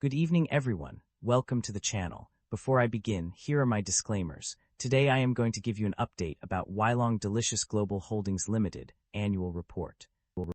Good evening, everyone. Welcome to the channel. Before I begin, here are my disclaimers. Today I am going to give you an update about Weilong Delicious Global Holdings Limited annual report.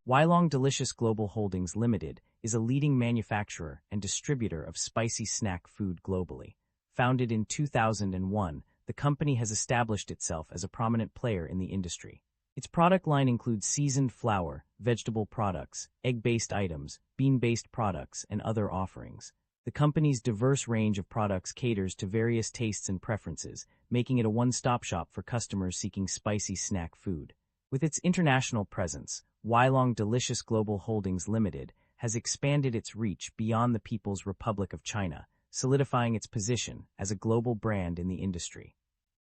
Weilong Delicious Global Holdings Limited is a leading manufacturer and distributor of spicy snack food globally. Founded in 2001, the company has established itself as a prominent player in the industry. Its product line includes seasoned flour, vegetable products, egg-based items, bean-based products, and other offerings. The company's diverse range of products caters to various tastes and preferences, making it a one-stop shop for customers seeking spicy snack food. With its international presence, Weilong Delicious Global Holdings Limited has expanded its reach beyond the People's Republic of China, solidifying its position as a global brand in the industry.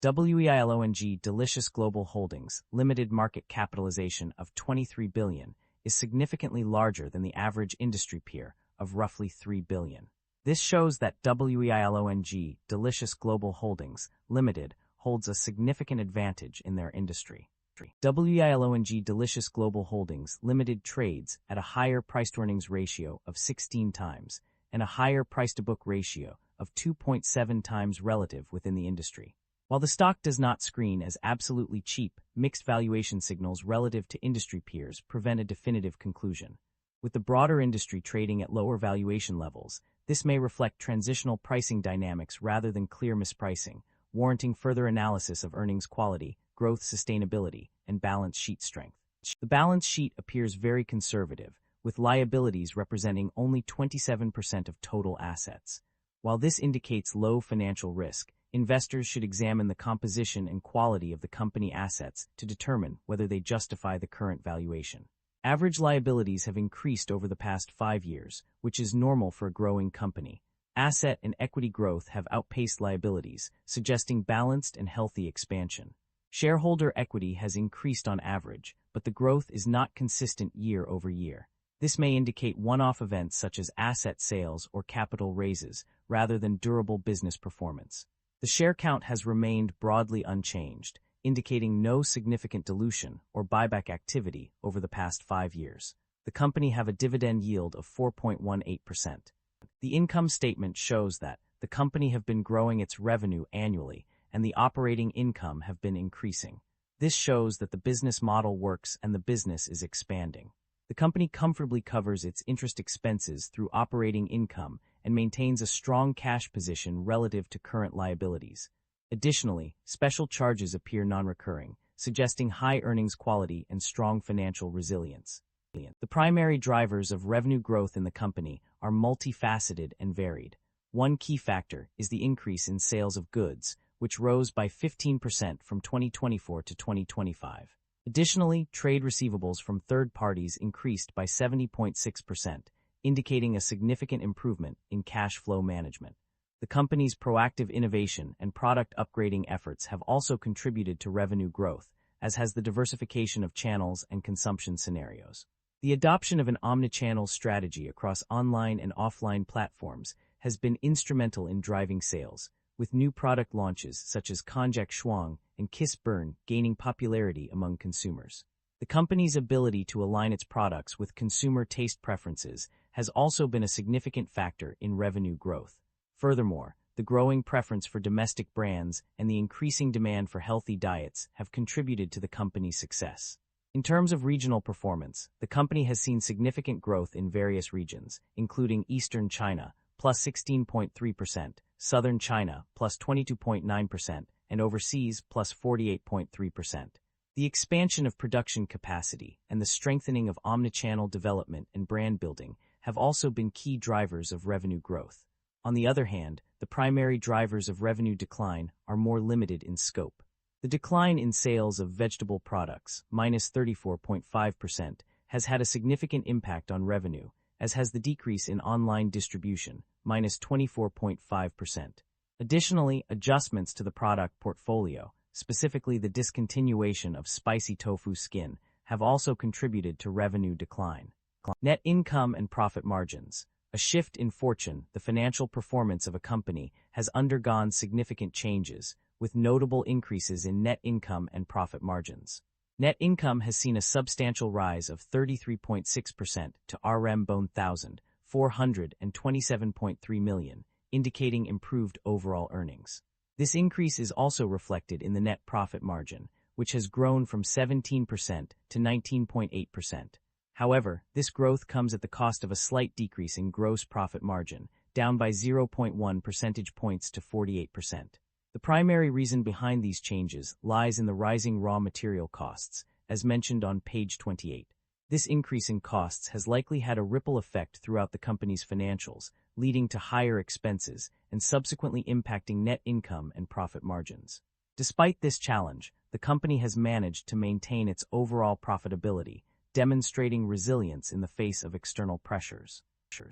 Weilong Delicious Global Holdings Limited market capitalization of $23 billion is significantly larger than the average industry peer of roughly $3 billion. This shows that Weilong Delicious Global Holdings Limited holds a significant advantage in their industry. Weilong Delicious Global Holdings Limited trades at a higher price-to-earnings ratio of 16 times and a higher price-to-book ratio of 2.7 times relative within the industry. While the stock does not screen as absolutely cheap, mixed valuation signals relative to industry peers prevent a definitive conclusion. With the broader industry trading at lower valuation levels, this may reflect transitional pricing dynamics rather than clear mispricing, warranting further analysis of earnings quality, growth sustainability, and balance sheet strength. The balance sheet appears very conservative, with liabilities representing only 27% of total assets. While this indicates low financial risk, investors should examine the composition and quality of the company assets to determine whether they justify the current valuation. Average liabilities have increased over the past 5 years, which is normal for a growing company. Asset and equity growth have outpaced liabilities, suggesting balanced and healthy expansion. Shareholder equity has increased on average, but the growth is not consistent year over year. This may indicate one-off events such as asset sales or capital raises, rather than durable business performance. The share count has remained broadly unchanged, indicating no significant dilution or buyback activity over the past 5 years. The company have a dividend yield of 4.18%. The income statement shows that the company have been growing its revenue annually and the operating income have been increasing. This shows that the business model works and the business is expanding. The company comfortably covers its interest expenses through operating income and maintains a strong cash position relative to current liabilities. Additionally, special charges appear non-recurring, suggesting high earnings quality and strong financial resilience. The primary drivers of revenue growth in the company are multifaceted and varied. One key factor is the increase in sales of goods, which rose by 15% from 2024 to 2025. Additionally, trade receivables from third parties increased by 70.6%, indicating a significant improvement in cash flow management. The company's proactive innovation and product upgrading efforts have also contributed to revenue growth, as has the diversification of channels and consumption scenarios. The adoption of an omnichannel strategy across online and offline platforms has been instrumental in driving sales, with new product launches such as Konjac Shuang and Kiss Burn gaining popularity among consumers. The company's ability to align its products with consumer taste preferences has also been a significant factor in revenue growth. Furthermore, the growing preference for domestic brands and the increasing demand for healthy diets have contributed to the company's success. In terms of regional performance, the company has seen significant growth in various regions, including Eastern China, plus 16.3%, Southern China, plus 22.9%, and overseas, plus 48.3%. The expansion of production capacity and the strengthening of omnichannel development and brand building have also been key drivers of revenue growth. On the other hand, the primary drivers of revenue decline are more limited in scope. The decline in sales of vegetable products, minus 34.5%, has had a significant impact on revenue, as has the decrease in online distribution, minus 24.5%. Additionally, adjustments to the product portfolio, specifically the discontinuation of spicy tofu skin, have also contributed to revenue decline. Net income and profit margins. A shift in fortune, the financial performance of a company has undergone significant changes, with notable increases in net income and profit margins. Net income has seen a substantial rise of 33.6% to Rm 1,000, 427.3 million, indicating improved overall earnings. This increase is also reflected in the net profit margin, which has grown from 17% to 19.8%. However, this growth comes at the cost of a slight decrease in gross profit margin, down by 0.1 percentage points to 48%. The primary reason behind these changes lies in the rising raw material costs, as mentioned on page 28. This increase in costs has likely had a ripple effect throughout the company's financials, leading to higher expenses and subsequently impacting net income and profit margins. Despite this challenge, the company has managed to maintain its overall profitability, demonstrating resilience in the face of external pressures.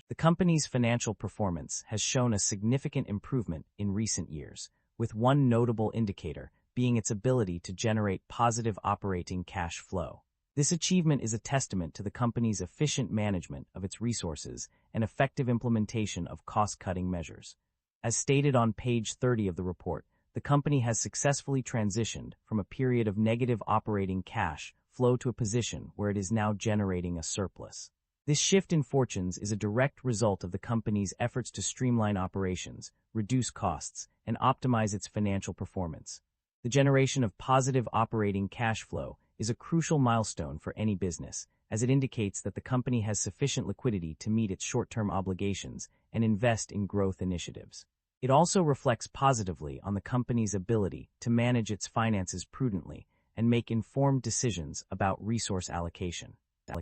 The company's financial performance has shown a significant improvement in recent years, with one notable indicator being its ability to generate positive operating cash flow. This achievement is a testament to the company's efficient management of its resources and effective implementation of cost-cutting measures. As stated on page 30 of the report, the company has successfully transitioned from a period of negative operating cash flow to a position where it is now generating a surplus. This shift in fortunes is a direct result of the company's efforts to streamline operations, reduce costs, and optimize its financial performance. The generation of positive operating cash flow is a crucial milestone for any business, as it indicates that the company has sufficient liquidity to meet its short-term obligations and invest in growth initiatives. It also reflects positively on the company's ability to manage its finances prudently and make informed decisions about resource allocation.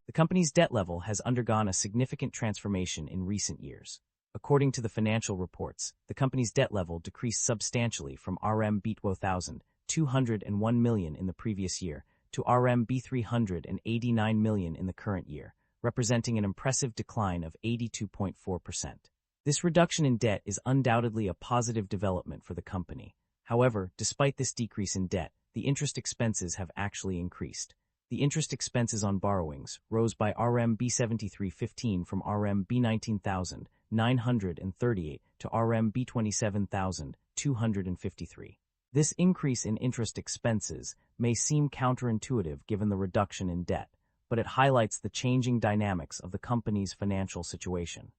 The company's debt level has undergone a significant transformation in recent years. According to the financial reports, the company's debt level decreased substantially from RMB 201 million in the previous year to RMB 389 million in the current year, representing an impressive decline of 82.4%. This reduction in debt is undoubtedly a positive development for the company. However, despite this decrease in debt, the interest expenses have actually increased. The interest expenses on borrowings rose by RMB 7315 from RMB 19,938 to RMB 27,253. This increase in interest expenses may seem counterintuitive given the reduction in debt, but it highlights the changing dynamics of the company's financial situation.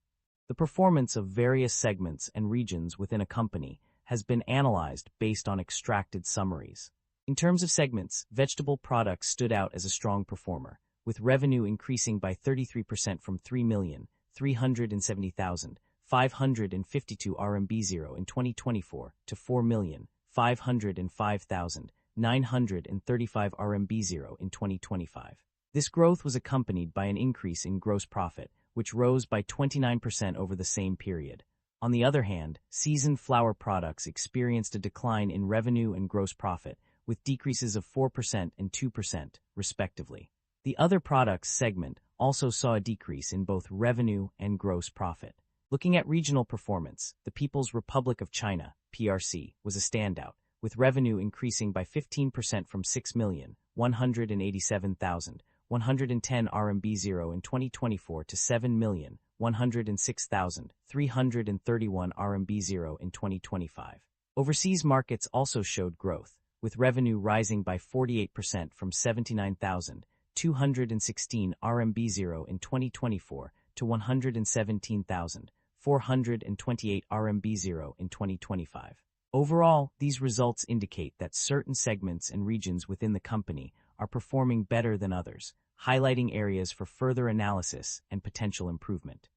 The performance of various segments and regions within a company has been analyzed based on extracted summaries. In terms of segments, vegetable products stood out as a strong performer, with revenue increasing by 33% from 3,370,552 RMB in 2024 to 4,505,935 RMB in 2025. This growth was accompanied by an increase in gross profit, which rose by 29% over the same period. On the other hand, seasoned flour products experienced a decline in revenue and gross profit, with decreases of 4% and 2%, respectively. The other products segment also saw a decrease in both revenue and gross profit. Looking at regional performance, the People's Republic of China, PRC, was a standout, with revenue increasing by 15% from 6,187,110 RMB in 2024 to 7,106,331 RMB in 2025. Overseas markets also showed growth, with revenue rising by 48% from 79,216 RMB in 2024 to 117,428 RMB in 2025. Overall, these results indicate that certain segments and regions within the company are performing better than others, highlighting areas for further analysis and potential improvement.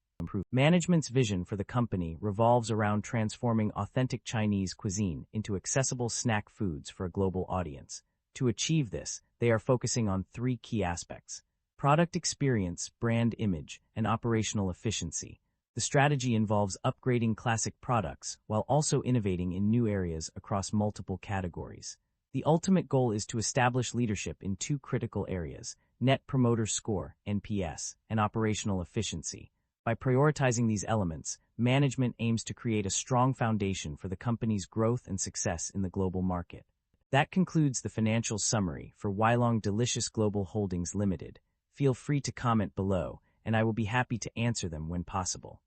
Management's vision for the company revolves around transforming authentic Chinese cuisine into accessible snack foods for a global audience. To achieve this, they are focusing on three key aspects: product experience, brand image, and operational efficiency. The strategy involves upgrading classic products while also innovating in new areas across multiple categories. The ultimate goal is to establish leadership in two critical areas: Net Promoter Score, NPS, and operational efficiency. By prioritizing these elements, management aims to create a strong foundation for the company's growth and success in the global market. That concludes the financial summary for Weilong Delicious Global Holdings Limited. Feel free to comment below, and I will be happy to answer them when possible.